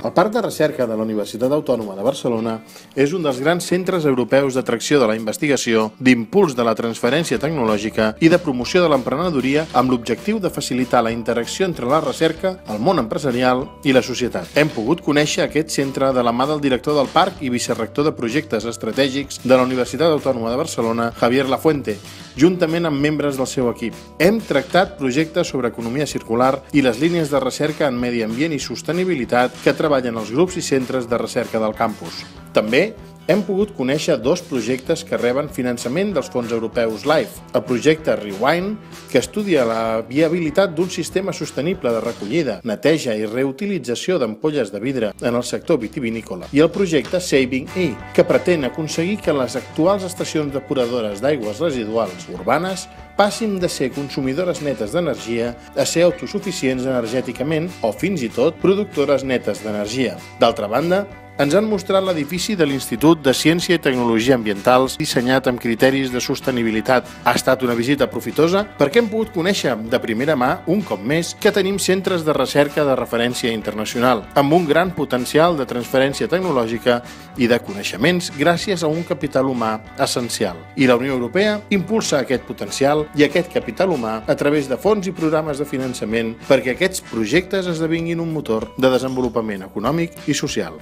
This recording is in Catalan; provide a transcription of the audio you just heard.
El Parc de Recerca de la Universitat Autònoma de Barcelona és un dels grans centres europeus d'atracció de la investigació, d'impuls de la transferència tecnològica i de promoció de l'emprenedoria amb l'objectiu de facilitar la interacció entre la recerca, el món empresarial i la societat. Hem pogut conèixer aquest centre de la mà del director del parc i vicerrector de projectes estratègics de la Universitat Autònoma de Barcelona, Javier Lafuente, juntament amb membres del seu equip. Hem tractat projectes sobre economia circular i les línies de recerca en medi ambient i sostenibilitat que treballen els grups i centres de recerca del campus. També hem pogut conèixer dos projectes que reben finançament dels fons europeus LIFE. El projecte Rewind, que estudia la viabilitat d'un sistema sostenible de recollida, neteja i reutilització d'ampolles de vidre en el sector vitivinícola. I el projecte Saving E, que pretén aconseguir que les actuals estacions depuradores d'aigües residuals urbanes passin de ser consumidores netes d'energia a ser autosuficients energèticament o fins i tot productores netes d'energia. D'altra banda, ens han mostrat l'edifici de l'Institut de Ciència i Tecnologia Ambientals dissenyat amb criteris de sostenibilitat. Ha estat una visita profitosa perquè hem pogut conèixer de primera mà, un cop més, que tenim centres de recerca de referència internacional, amb un gran potencial de transferència tecnològica i de coneixements gràcies a un capital humà essencial. I la Unió Europea impulsa aquest potencial i aquest capital humà a través de fons i programes de finançament perquè aquests projectes esdevinguin un motor de desenvolupament econòmic i social.